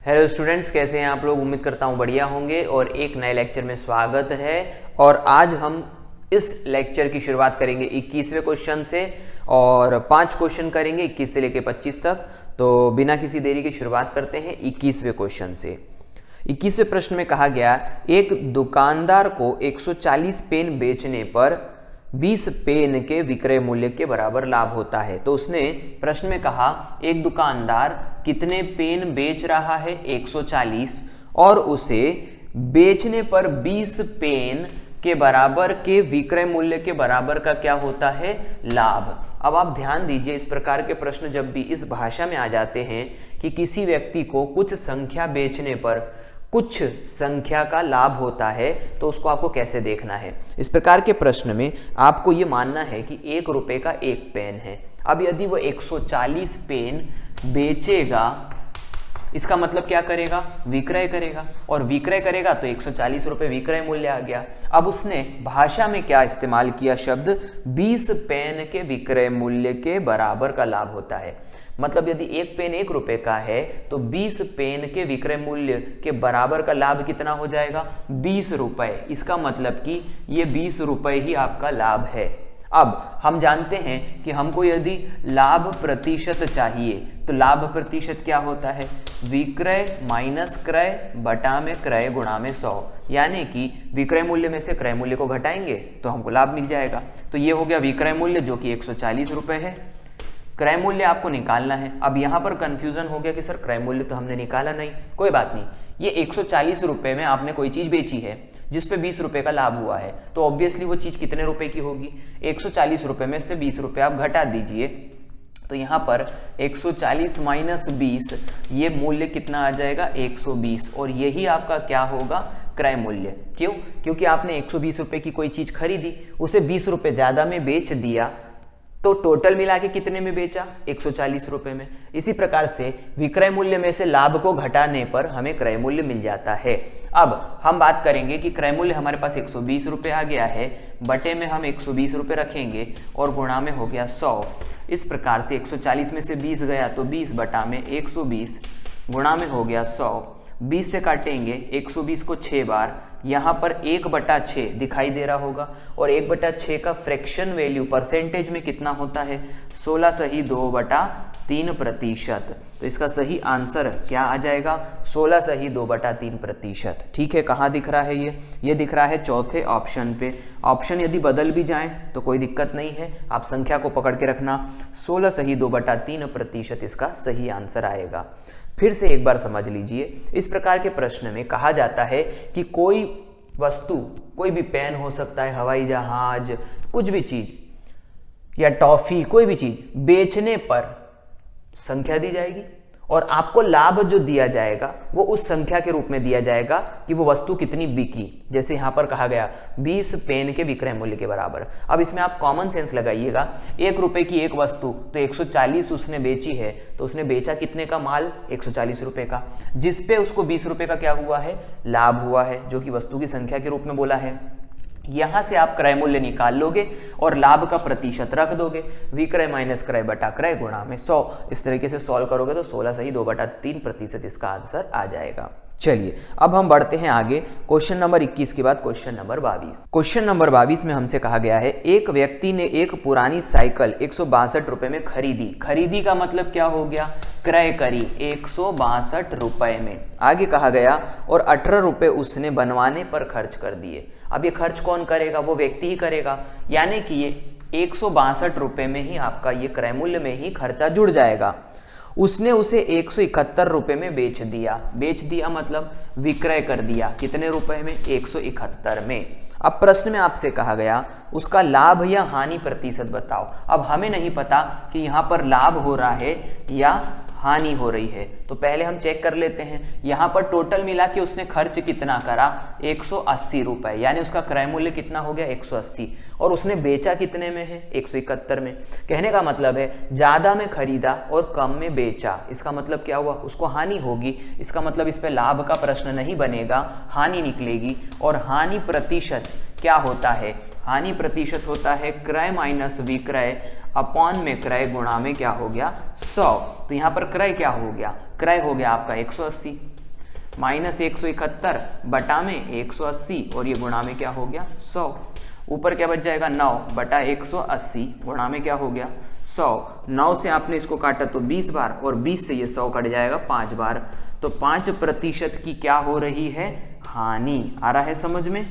Hello students, कैसे हैं आप लोग। उम्मीद करता हूं बढ़िया होंगे और एक नए लेक्चर में स्वागत है। और आज हम इस लेक्चर की शुरुआत करेंगे 21वें क्वेश्चन से और 5 क्वेश्चन करेंगे 21 से लेकर 25 तक। तो बिना किसी देरी की शुरुआत करते हैं 21वें क्वेश्चन से। 21वें प्रश्न में कहा गया, एक दुकानदार को 140 पेन बेचने पर 20 पेन के विक्रय मूल्य के बराबर लाभ होता है। तो उसने प्रश्न में कहा एक दुकानदार कितने पेन बेच रहा है 140 और उसे बेचने पर 20 पेन के बराबर के विक्रय मूल्य के बराबर का क्या होता है, लाभ। अब आप ध्यान दीजिए, इस प्रकार के प्रश्न जब भी इस भाषा में आ जाते हैं कि किसी व्यक्ति को कुछ संख्या बेचने पर कुछ संख्या का लाभ होता है तो उसको आपको कैसे देखना है। इस प्रकार के प्रश्न में आपको ये मानना है कि 1 रुपए का एक पेन है। अब यदि वो 140 पेन बेचेगा, इसका मतलब क्या करेगा, विक्रय करेगा, और विक्रय करेगा तो 140 रुपए विक्रय मूल्य आ गया। अब उसने भाषा में क्या इस्तेमाल किया शब्द, 20 पेन के विक्रय मूल्य के बराबर का लाभ होता है। मतलब यदि एक पेन 1 रुपए का है तो 20 पेन के विक्रय मूल्य के बराबर का लाभ कितना हो जाएगा, 20 रुपए। इसका मतलब कि ये 20 रुपए ही आपका लाभ है। अब हम जानते हैं कि हमको यदि लाभ प्रतिशत चाहिए तो लाभ प्रतिशत क्या होता है, विक्रय माइनस क्रय बटा में क्रय गुणा में 100। यानी कि विक्रय मूल्य में से क्रय मूल्य को घटाएंगे तो हमको लाभ मिल जाएगा। तो ये हो गया विक्रय मूल्य जो कि 140 रुपए है। क्रय मूल्य आपको निकालना है। अब यहाँ पर कंफ्यूजन हो गया कि सर क्रय मूल्य तो हमने निकाला नहीं। कोई बात नहीं, ये 140 रुपए में आपने कोई चीज बेची है जिस पे 20 रुपए का लाभ हुआ है, तो ऑब्वियसली वो चीज कितने रुपए की होगी, 140 रुपए में से 20 रुपए आप घटा दीजिए। तो यहाँ पर 140 माइनस 20, ये मूल्य कितना आ जाएगा, 120। और यही आपका क्या होगा, क्रय मूल्य। क्यों? क्योंकि आपने 120 रुपए की कोई चीज खरीदी, उसे 20 रुपए ज्यादा में बेच दिया, तो टोटल मिला के कितने में बेचा, 140 रुपए में। इसी प्रकार से विक्रय मूल्य में से लाभ को घटाने पर हमें क्रय मूल्य मिल जाता है। अब हम बात करेंगे कि क्रय मूल्य हमारे पास 120 रुपए आ गया है, बटे में हम 120 रुपए रखेंगे और गुणा में हो गया 100। इस प्रकार से 140 में से 20 गया तो 20 बटा में 120 गुणा में हो गया 100। 20 से काटेंगे 120 को 6 बार, यहाँ पर 1/6 दिखाई दे रहा होगा और 1/6 का फ्रैक्शन वैल्यू परसेंटेज में कितना होता है, 16 सही 2/3%। तो इसका सही आंसर क्या आ जाएगा, 16 सही 2/3%। ठीक है, कहाँ दिख रहा है ये दिख रहा है चौथे ऑप्शन पे। ऑप्शन यदि बदल भी जाएं तो कोई दिक्कत नहीं है, आप संख्या को पकड़ के रखना। 16 सही 2/3% इसका सही आंसर आएगा। फिर से एक बार समझ लीजिए, इस प्रकार के प्रश्न में कहा जाता है कि कोई वस्तु, कोई भी पेन हो सकता है, हवाई जहाज, कुछ भी चीज या टॉफी, कोई भी चीज बेचने पर संख्या दी जाएगी और आपको लाभ जो दिया जाएगा वो उस संख्या के रूप में दिया जाएगा कि वो वस्तु कितनी बिकी। जैसे यहां पर कहा गया 20 पेन के विक्रय मूल्य के बराबर। अब इसमें आप कॉमन सेंस लगाइएगा, 1 रुपए की एक वस्तु तो 140 उसने बेची है, तो उसने बेचा कितने का माल, 140 रुपए का, जिसपे उसको 20 रुपए का क्या हुआ है, लाभ हुआ है, जो कि वस्तु की संख्या के रूप में बोला है। यहां से आप क्रय मूल्य निकाल लोगे और लाभ का प्रतिशत रख दोगे, विक्रय माइनस क्रय बटा क्रय गुणा में 100। इस तरीके से सॉल्व करोगे तो 16 सही 2/3% इसका आंसर आ जाएगा। चलिए अब हम बढ़ते हैं आगे। क्वेश्चन नंबर 21 के बाद क्वेश्चन नंबर 22। क्वेश्चन नंबर 22 में हमसे कहा गया है, एक व्यक्ति ने एक पुरानी साइकिल 162 रुपए में खरीदी। खरीदी का मतलब क्या हो गया, क्रय करी 162 रुपए में। आगे कहा गया और 18 रुपए उसने बनवाने पर खर्च कर दिए। अब ये खर्च कौन करेगा, वो व्यक्ति ही करेगा। यानी कि ये 162 रुपए में ही आपका ये क्रय मूल्य में ही खर्चा जुड़ जाएगा। उसने उसे 171 रुपए में बेच दिया। बेच दिया मतलब विक्रय कर दिया, कितने रुपए में, 171 में। अब प्रश्न में आपसे कहा गया उसका लाभ या हानि प्रतिशत बताओ। अब हमें नहीं पता कि यहाँ पर लाभ हो रहा है या हानि हो रही है, तो पहले हम चेक कर लेते हैं। यहाँ पर टोटल मिला के उसने खर्च कितना करा, 180 रुपए, यानी उसका क्रय मूल्य कितना हो गया, 180, और उसने बेचा कितने में है, 171 में। कहने का मतलब है ज्यादा में खरीदा और कम में बेचा। इसका मतलब क्या हुआ, उसको हानि होगी। इसका मतलब इस पे लाभ का प्रश्न नहीं बनेगा, हानि निकलेगी। और हानि प्रतिशत क्या होता है, हानि प्रतिशत होता है क्रय माइनस विक्रय अपॉन में क्रय गुणा में क्या हो गया, 100। तो यहाँ पर क्रय क्या हो गया, क्रय हो गया आपका 180 माइनस 171 बटा में 180 और ये गुणा में क्या हो गया 100। ऊपर क्या बच जाएगा 9 बटा 180 गुणा में क्या हो गया 100। 9 से आपने इसको काटा तो 20 बार और 20 से ये 100 कट जाएगा 5 बार। तो 5% की क्या हो रही है हानि। आ रहा है समझ में।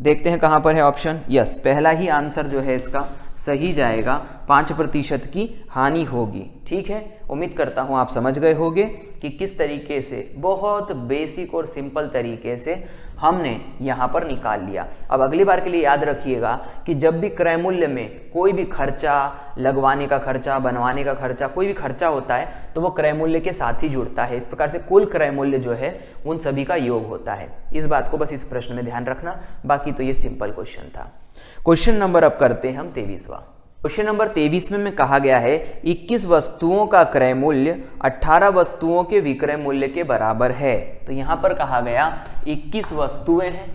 देखते हैं कहां पर है ऑप्शन। यस, पहला ही आंसर जो है इसका सही जाएगा। 5% की हानि होगी। ठीक है, उम्मीद करता हूं आप समझ गए होंगे कि किस तरीके से बहुत बेसिक और सिंपल तरीके से हमने यहाँ पर निकाल लिया। अब अगली बार के लिए याद रखिएगा कि जब भी क्रय मूल्य में कोई भी खर्चा, लगवाने का खर्चा, बनवाने का खर्चा, कोई भी खर्चा होता है तो वो क्रय मूल्य के साथ ही जुड़ता है। इस प्रकार से कुल क्रय मूल्य जो है उन सभी का योग होता है। इस बात को बस इस प्रश्न में ध्यान रखना। बाकी तो ये सिंपल क्वेश्चन था। क्वेश्चन नंबर अब करते हैं हम 23वां। क्वेश्चन नंबर 23 में कहा गया है 21 वस्तुओं का क्रय मूल्य 18 वस्तुओं के विक्रय मूल्य के बराबर है। तो यहां पर कहा गया 21 वस्तुएं हैं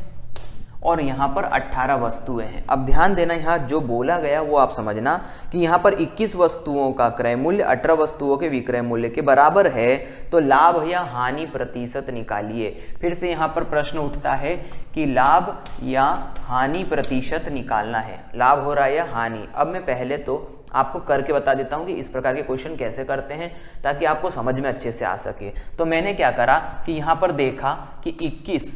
और यहाँ पर 18 वस्तुएं हैं। अब ध्यान देना, यहाँ जो बोला गया वो आप समझना कि यहाँ पर 21 वस्तुओं का क्रय मूल्य 18 वस्तुओं के विक्रय मूल्य के बराबर है। तो लाभ या हानि प्रतिशत निकालिए। फिर से यहाँ पर प्रश्न उठता है कि लाभ या हानि प्रतिशत निकालना है। लाभ हो रहा है या हानि। अब मैं पहले तो आपको करके बता देता हूं कि इस प्रकार के क्वेश्चन कैसे करते हैं ताकि आपको समझ में अच्छे से आ सके। तो मैंने क्या करा कि यहाँ पर देखा कि 21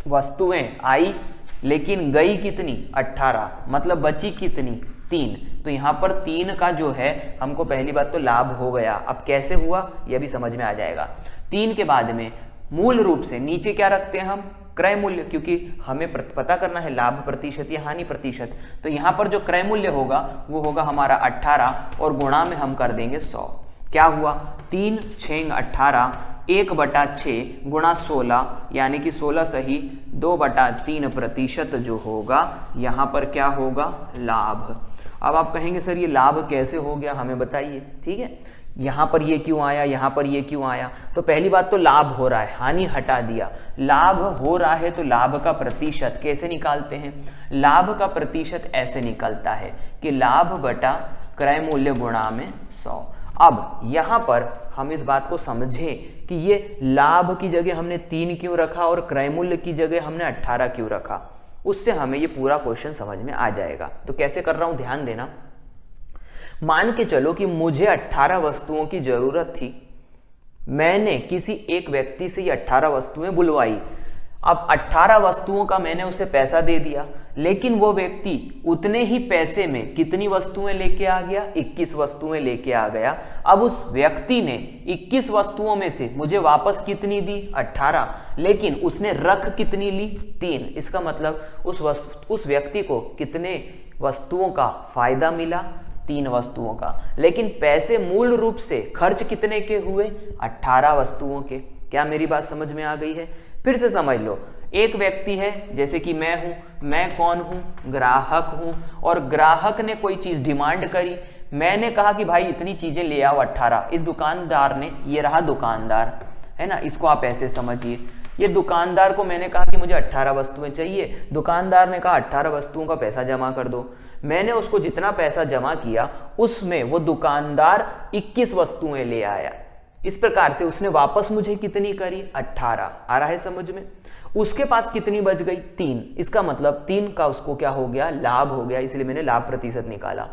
वस्तुएं आई लेकिन गई कितनी 18, मतलब बची कितनी 3। तो यहाँ पर 3 का जो है हमको पहली बात तो लाभ हो गया। अब कैसे हुआ यह भी समझ में आ जाएगा। 3 के बाद में मूल रूप से नीचे क्या रखते हैं हम क्रय मूल्य, क्योंकि हमें पता करना है लाभ प्रतिशत या हानि प्रतिशत। तो यहाँ पर जो क्रय मूल्य होगा वो होगा हमारा 18 और गुणा में हम कर देंगे 100। क्या हुआ 3 6 18 1/6 गुणा 16 यानी कि 16 सही 2/3% जो होगा यहाँ पर क्या होगा लाभ। अब आप कहेंगे सर ये लाभ कैसे हो गया हमें बताइए। ठीक है, यहाँ पर ये क्यों आया, यहाँ पर ये क्यों आया। तो पहली बात तो लाभ हो रहा है, हानि हटा दिया। लाभ हो रहा है तो लाभ का प्रतिशत कैसे निकालते हैं। लाभ का प्रतिशत ऐसे निकलता है कि लाभ बटा क्रय मूल्य गुणा में 100। अब यहाँ पर हम इस बात को समझें कि ये लाभ की जगह हमने 3 क्यों रखा और क्रय मूल्य की जगह हमने 18 क्यों रखा, उससे हमें ये पूरा क्वेश्चन समझ में आ जाएगा। तो कैसे कर रहा हूं ध्यान देना। मान के चलो कि मुझे 18 वस्तुओं की जरूरत थी, मैंने किसी एक व्यक्ति से ये 18 वस्तुएं बुलवाई। अब 18 वस्तुओं का मैंने उसे पैसा दे दिया, लेकिन वो व्यक्ति उतने ही पैसे में कितनी वस्तुएं लेके आ गया 21 वस्तुएं लेके आ गया। अब उस व्यक्ति ने 21 वस्तुओं में से मुझे वापस कितनी दी 18, लेकिन उसने रख कितनी ली 3। इसका मतलब उस व्यक्ति को कितने वस्तुओं का फायदा मिला 3 वस्तुओं का, लेकिन पैसे मूल रूप से खर्च कितने के हुए 18 वस्तुओं के। क्या मेरी बात समझ में आ गई है। फिर से समझ लो, एक व्यक्ति है जैसे कि मैं हूं, मैं कौन हूं ग्राहक हूं, और ग्राहक ने कोई चीज डिमांड करी। मैंने कहा कि भाई इतनी चीजें ले आओ 18। इस दुकानदार ने, ये रहा दुकानदार है ना, इसको आप ऐसे समझिए। ये दुकानदार को मैंने कहा कि मुझे 18 वस्तुएं चाहिए। दुकानदार ने कहा 18 वस्तुओं का पैसा जमा कर दो। मैंने उसको जितना पैसा जमा किया उसमें वो दुकानदार 21 वस्तुएं ले आया। इस प्रकार से उसने वापस मुझे कितनी करी 18। आ रहा है समझ में। उसके पास कितनी बच गई 3। इसका मतलब 3 का उसको क्या हो गया लाभ हो गया, इसलिए मैंने लाभ प्रतिशत निकाला।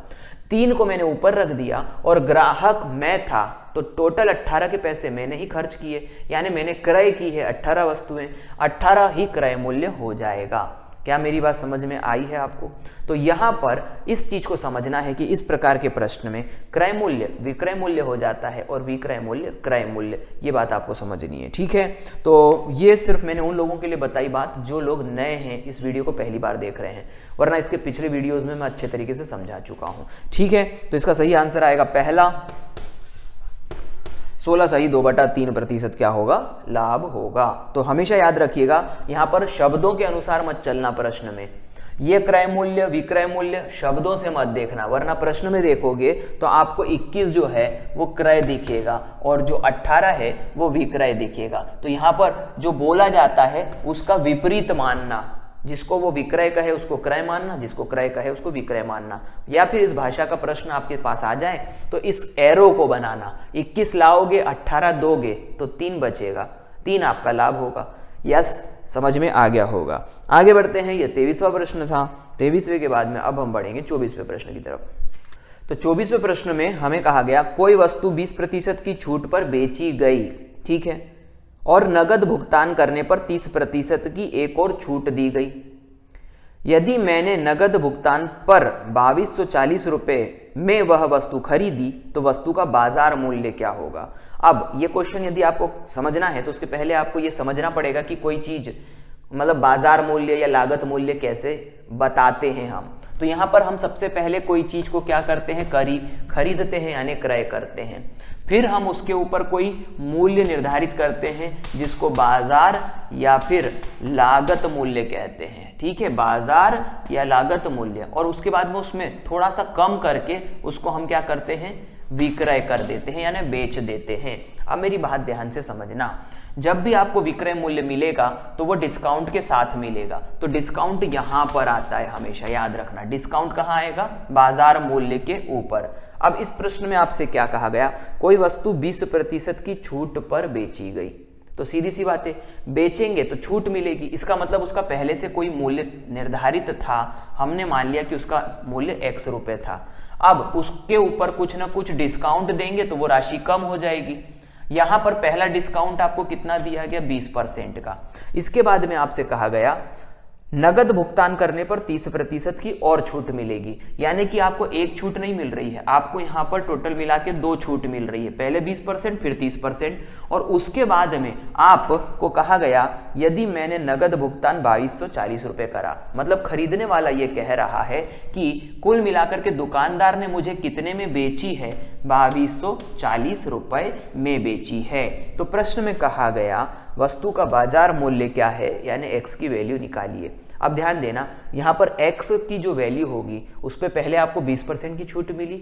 3 को मैंने ऊपर रख दिया और ग्राहक मैं था, तो टोटल 18 के पैसे मैंने ही खर्च किए, यानी मैंने क्रय की है 18 वस्तुएं। 18 ही क्रय मूल्य हो जाएगा। क्या मेरी बात समझ में आई है आपको। तो यहाँ पर इस चीज को समझना है कि इस प्रकार के प्रश्न में क्रय मूल्य विक्रय मूल्य हो जाता है और विक्रय मूल्य क्रय मूल्य, ये बात आपको समझनी है। ठीक है, तो ये सिर्फ मैंने उन लोगों के लिए बताई बात जो लोग नए हैं, इस वीडियो को पहली बार देख रहे हैं, वरना इसके पिछले वीडियोज में मैं अच्छे तरीके से समझा चुका हूँ। ठीक है, तो इसका सही आंसर आएगा पहला 16 सही 2/3% क्या होगा लाभ होगा। तो हमेशा याद रखिएगा यहाँ पर शब्दों के अनुसार मत चलना। प्रश्न में ये क्रय मूल्य विक्रय मूल्य शब्दों से मत देखना, वरना प्रश्न में देखोगे तो आपको 21 जो है वो क्रय दिखेगा और जो 18 है वो विक्रय दिखेगा। तो यहाँ पर जो बोला जाता है उसका विपरीत मानना, जिसको वो विक्रय कहे उसको क्रय मानना, जिसको क्रय कहे उसको विक्रय मानना। या फिर इस भाषा का प्रश्न आपके पास आ जाए तो इस एरो को बनाना, 21 लाओगे 18 दोगे तो 3 बचेगा, 3 आपका लाभ होगा। यस, समझ में आ गया होगा। आगे बढ़ते हैं, ये 23वां प्रश्न था। 23वें के बाद में अब हम बढ़ेंगे 24वें प्रश्न की तरफ। तो 24वें प्रश्न में हमें कहा गया कोई वस्तु 20% की छूट पर बेची गई, ठीक है, और नगद भुगतान करने पर 30% की एक और छूट दी गई। यदि मैंने नगद भुगतान पर 2240 रुपये में वह वस्तु खरीदी तो वस्तु का बाजार मूल्य क्या होगा। अब ये क्वेश्चन यदि आपको समझना है तो उसके पहले आपको ये समझना पड़ेगा कि कोई चीज मतलब बाजार मूल्य या लागत मूल्य कैसे बताते हैं हम। तो यहाँ पर हम सबसे पहले कोई चीज को क्या करते हैं, खरीदते हैं यानी क्रय करते हैं। फिर हम उसके ऊपर कोई मूल्य निर्धारित करते हैं जिसको बाजार या फिर लागत मूल्य कहते हैं, ठीक है, बाजार या लागत मूल्य। और उसके बाद में उसमें थोड़ा सा कम करके उसको हम क्या करते हैं, विक्रय कर देते हैं यानी बेच देते हैं। अब मेरी बात ध्यान से समझना, जब भी आपको विक्रय मूल्य मिलेगा तो वो डिस्काउंट के साथ मिलेगा। तो डिस्काउंट यहां पर आता है, हमेशा याद रखना। डिस्काउंट कहां आएगा, बाजार मूल्य के ऊपर। अब इस प्रश्न में आपसे क्या कहा गया, कोई वस्तु 20% की छूट पर बेची गई। तो सीधी सी बात है, बेचेंगे तो छूट मिलेगी, इसका मतलब उसका पहले से कोई मूल्य निर्धारित था। हमने मान लिया कि उसका मूल्य X रुपए था। अब उसके ऊपर कुछ ना कुछ डिस्काउंट देंगे तो वो राशि कम हो जाएगी। यहां पर पहला डिस्काउंट आपको कितना दिया गया, 20% का। इसके बाद में आपसे कहा गया नगद भुगतान करने पर 30% की और छूट मिलेगी, यानी कि आपको एक छूट नहीं मिल रही है, आपको यहां पर टोटल मिला के 2 छूट मिल रही है, पहले 20% फिर 30%। और उसके बाद में आपको कहा गया यदि मैंने नगद भुगतान 2240 रुपए करा, मतलब खरीदने वाला ये कह रहा है कि कुल मिलाकर के दुकानदार ने मुझे कितने में बेची है, 2240 रुपए में बेची है। तो प्रश्न में कहा गया वस्तु का बाजार मूल्य क्या है, यानी X की वैल्यू निकालिए। अब ध्यान देना, यहाँ पर X की जो वैल्यू होगी उस पर पहले आपको 20% की छूट मिली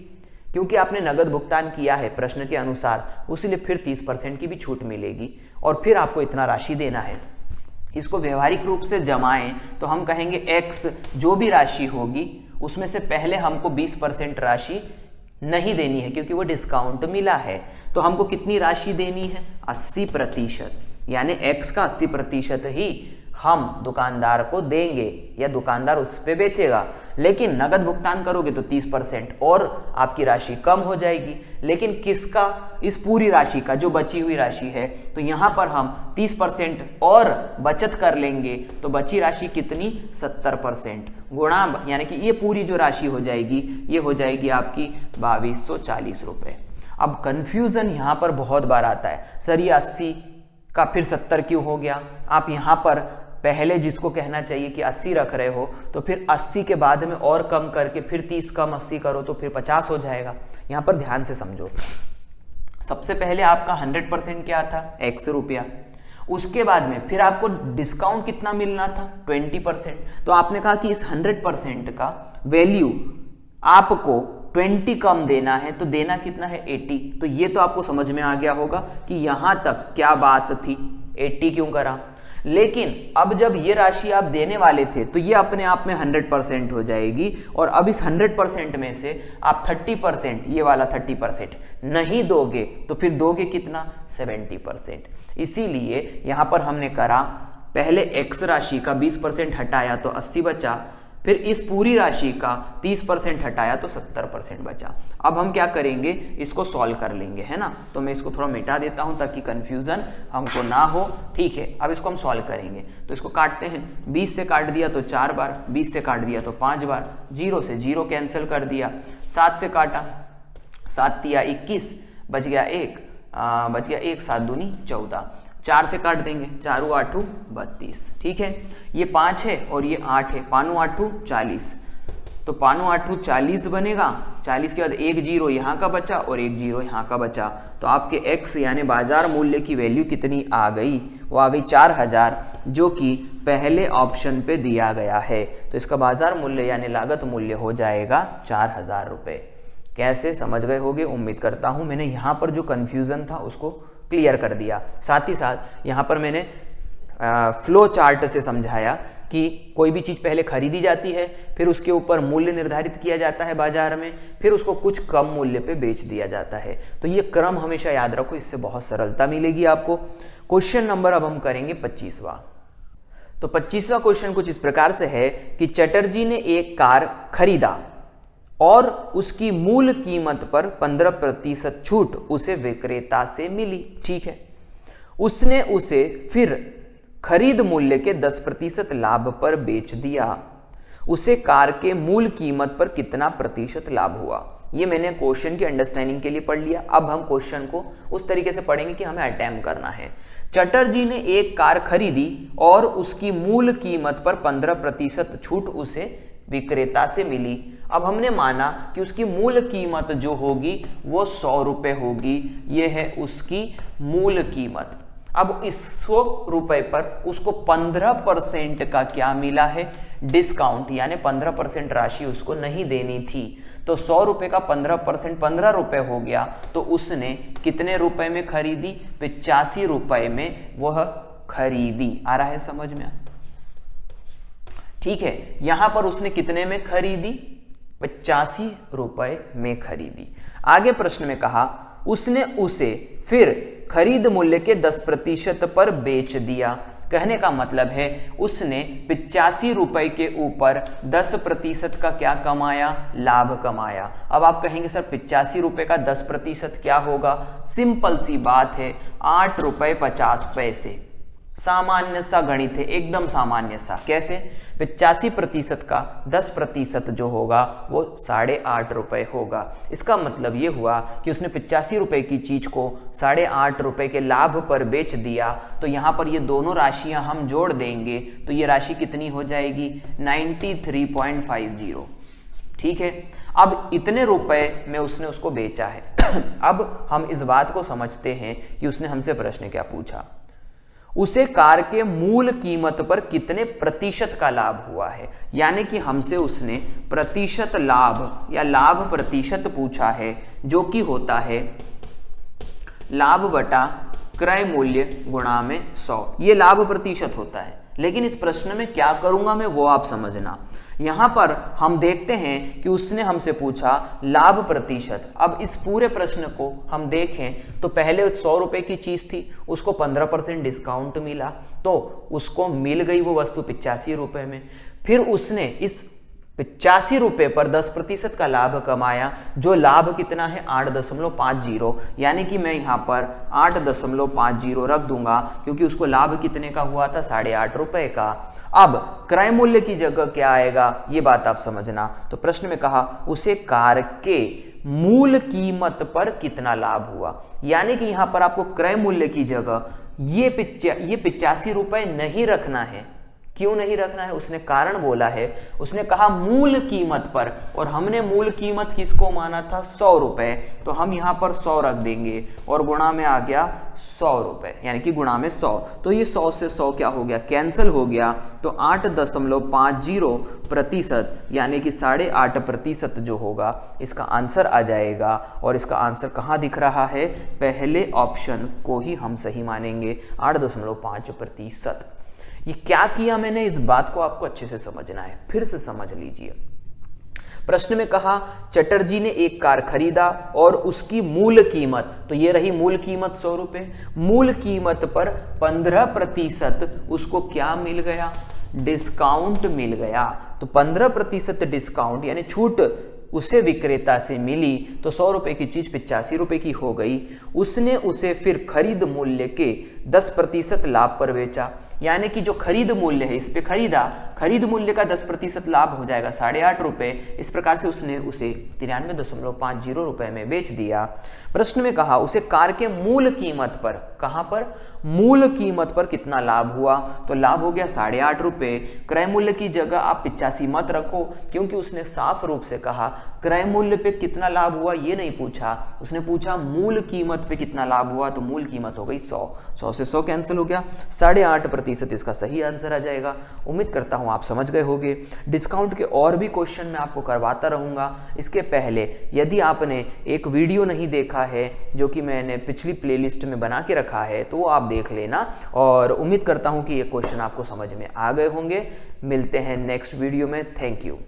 क्योंकि आपने नगद भुगतान किया है प्रश्न के अनुसार, उसीलिए फिर 30% की भी छूट मिलेगी और फिर आपको इतना राशि देना है। इसको व्यवहारिक रूप से जमाएं तो हम कहेंगे X जो भी राशि होगी उसमें से पहले हमको 20% राशि नहीं देनी है क्योंकि वो डिस्काउंट मिला है। तो हमको कितनी राशि देनी है, 80%, यानी X का 80% ही हम दुकानदार को देंगे या दुकानदार उस पे बेचेगा। लेकिन नगद भुगतान करोगे तो 30% और आपकी राशि कम हो जाएगी। लेकिन किसका, इस पूरी राशि का, जो बची हुई राशि है, तो यहाँ पर हम 30% और बचत कर लेंगे तो बची राशि कितनी, 70% गुणा, यानी कि ये पूरी जो राशि हो जाएगी ये हो जाएगी आपकी 2240 रुपए। अब कंफ्यूजन यहाँ पर बहुत बार आता है, सर ये 80 का फिर 70 क्यों हो गया। आप यहाँ पर पहले जिसको कहना चाहिए कि 80 रख रहे हो तो फिर 80 के बाद में और कम करके फिर 30 कम 80 करो तो फिर 50 हो जाएगा। यहाँ पर ध्यान से समझो, सबसे पहले आपका 100% क्या था, X रुपया। उसके बाद में फिर आपको डिस्काउंट कितना मिलना था, 20%। तो आपने कहा कि इस 100% का वैल्यू आपको 20 कम देना है, तो देना कितना है, 80। तो ये तो आपको समझ में आ गया होगा कि यहां तक क्या बात थी, 80 क्यों करा। लेकिन अब जब ये राशि आप देने वाले थे तो ये अपने आप में 100% हो जाएगी और अब इस 100% में से आप 30%, ये वाला 30% नहीं दोगे तो फिर दोगे कितना, 70%। इसीलिए यहां पर हमने करा, पहले X राशि का 20% हटाया तो 80 बचा, फिर इस पूरी राशि का 30% हटाया तो 70% बचा। अब हम क्या करेंगे, इसको सॉल्व कर लेंगे, है ना। तो मैं इसको थोड़ा मिटा देता हूं ताकि कंफ्यूजन हमको ना हो, ठीक है। अब इसको हम सॉल्व करेंगे तो इसको काटते हैं, 20 से काट दिया तो 4 बार, 20 से काट दिया तो 5 बार, 0 से 0 कैंसिल कर दिया, 7 से काटा, 7 तिया 21, बच गया 1, 7 दूनी 14, 4 से काट देंगे, 4 8 32, ठीक है। ये 5 है और ये 8 है, 5 8 40, तो 5 8 40 बनेगा। 40 के बाद 1 0 यहाँ का बचा और 1 0 यहाँ का बचा, तो आपके X यानी बाजार मूल्य की वैल्यू कितनी आ गई, वो आ गई 4000, जो कि पहले ऑप्शन पे दिया गया है। तो इसका बाजार मूल्य यानी लागत मूल्य हो जाएगा 4000 रुपये। कैसे, समझ गए होगे, उम्मीद करता हूँ मैंने यहाँ पर जो कन्फ्यूज़न था उसको क्लियर कर दिया। साथ ही साथ यहाँ पर मैंने फ्लो चार्ट से समझाया कि कोई भी चीज़ पहले खरीदी जाती है, फिर उसके ऊपर मूल्य निर्धारित किया जाता है बाजार में, फिर उसको कुछ कम मूल्य पे बेच दिया जाता है। तो ये क्रम हमेशा याद रखो, इससे बहुत सरलता मिलेगी आपको। क्वेश्चन नंबर अब हम करेंगे 25वां। तो 25वां क्वेश्चन कुछ इस प्रकार से है कि चटर्जी ने एक कार खरीदा और उसकी मूल कीमत पर 15% छूट उसे विक्रेता से मिली। ठीक है, उसने उसे फिर खरीद मूल्य के 10% लाभ पर बेच दिया। उसे कार के मूल कीमत पर कितना प्रतिशत लाभ हुआ? ये मैंने क्वेश्चन की अंडरस्टैंडिंग के लिए पढ़ लिया। अब हम क्वेश्चन को उस तरीके से पढ़ेंगे कि हमें अटेम्प्ट करना है। चटर्जी ने एक कार खरीदी और उसकी मूल कीमत पर 15% छूट उसे विक्रेता से मिली। अब हमने माना कि उसकी मूल कीमत जो होगी वो 100 रुपये होगी। ये है उसकी मूल कीमत। अब इस 100 रुपये पर उसको 15% का क्या मिला है? डिस्काउंट, यानी 15% राशि उसको नहीं देनी थी। तो 100 रुपये का 15% 15 रुपये हो गया। तो उसने कितने रुपए में खरीदी? 85 रुपये में वह खरीदी। आ रहा है समझ में? ठीक है, यहां पर उसने कितने में खरीदी? 85 रुपये में खरीदी। आगे प्रश्न में कहा उसने उसे फिर खरीद मूल्य के 10% पर बेच दिया। कहने का मतलब है उसने 85 रुपये के ऊपर 10% का क्या कमाया? लाभ कमाया। अब आप कहेंगे सर 85 रुपये का 10% क्या होगा? सिंपल सी बात है, 8 रुपये 50 पैसे। सामान्य सा गणित है, एकदम सामान्य सा। कैसे? 85% का 10% जो होगा वो 8.5 रुपये होगा। इसका मतलब ये हुआ कि उसने 85 रुपये की चीज को 8.5 रुपये के लाभ पर बेच दिया। तो यहाँ पर ये दोनों राशियां हम जोड़ देंगे तो ये राशि कितनी हो जाएगी? 93.50। ठीक है, अब इतने रुपए में उसने उसको बेचा है। अब हम इस बात को समझते हैं कि उसने हमसे प्रश्न क्या पूछा। उसे कार के मूल कीमत पर कितने प्रतिशत का लाभ हुआ है, यानी कि हमसे उसने प्रतिशत लाभ या लाभ प्रतिशत पूछा है, जो कि होता है लाभ बटा क्रय मूल्य गुणा में 100। ये लाभ प्रतिशत होता है। लेकिन इस प्रश्न में क्या करूंगा मैं वो आप समझना। यहां पर हम देखते हैं कि उसने हमसे पूछा लाभ प्रतिशत। अब इस पूरे प्रश्न को हम देखें तो पहले 100 रुपए की चीज थी, उसको 15% डिस्काउंट मिला तो उसको मिल गई वो वस्तु 85 रुपए में। फिर उसने इस 85 रुपये पर 10% का लाभ कमाया, जो लाभ कितना है? 8.50। यानी कि मैं यहाँ पर 8.50 रख दूंगा क्योंकि उसको लाभ कितने का हुआ था? 8.5 रुपये का। अब क्रय मूल्य की जगह क्या आएगा ये बात आप समझना। तो प्रश्न में कहा उसे कार के मूल कीमत पर कितना लाभ हुआ, यानी कि यहाँ पर आपको क्रय मूल्य की जगह ये 85 रुपये नहीं रखना है। क्यों नहीं रखना है? उसने कारण बोला है। उसने कहा मूल कीमत पर, और हमने मूल कीमत किसको माना था? 100 रुपए। तो हम यहाँ पर 100 रख देंगे और गुणा में आ गया 100 रुपए, यानी कि गुणा में 100। तो ये 100 से 100 क्या हो गया? कैंसिल हो गया। तो 8.50% यानी कि 8.5% जो होगा इसका आंसर आ जाएगा। और इसका आंसर कहाँ दिख रहा है? पहले ऑप्शन को ही हम सही मानेंगे, 8.5%। ये क्या किया मैंने, इस बात को आपको अच्छे से समझना है। फिर से समझ लीजिए। प्रश्न में कहा चटर्जी ने एक कार खरीदा और उसकी मूल कीमत, तो ये रही मूल कीमत 100 रुपए। मूल कीमत पर 15% उसको क्या मिल गया? डिस्काउंट मिल गया। तो 15% डिस्काउंट यानी छूट उसे विक्रेता से मिली। तो 100 रुपए की चीज 85 रुपए की हो गई। उसने उसे फिर खरीद मूल्य के 10% लाभ पर बेचा, यानी कि जो खरीद मूल्य है इस पे खरीदा, खरीद मूल्य का 10% लाभ हो जाएगा 8.5 रुपये। इस प्रकार से उसने उसे 93.50 रुपये में बेच दिया। प्रश्न में कहा उसे कार के मूल कीमत पर, कहां पर? मूल कीमत पर कितना लाभ हुआ? तो लाभ हो गया 8.5 रुपये। क्रय मूल्य की जगह आप 85 मत रखो, क्योंकि उसने साफ रूप से कहा क्रय मूल्य पे कितना लाभ हुआ ये नहीं पूछा, उसने पूछा मूल कीमत पे कितना लाभ हुआ। तो मूल कीमत हो गई 100। 100 से 100 कैंसिल हो गया, 8.5% इसका सही आंसर आ जाएगा। उम्मीद करता हूं हूँ आप समझ गए होंगे। डिस्काउंट के और भी क्वेश्चन मैं आपको करवाता रहूँगा। इसके पहले यदि आपने एक वीडियो नहीं देखा है जो कि मैंने पिछली प्लेलिस्ट में बना के रखा है तो वो आप देख लेना, और उम्मीद करता हूँ कि ये क्वेश्चन आपको समझ में आ गए होंगे। मिलते हैं नेक्स्ट वीडियो में। Thank you.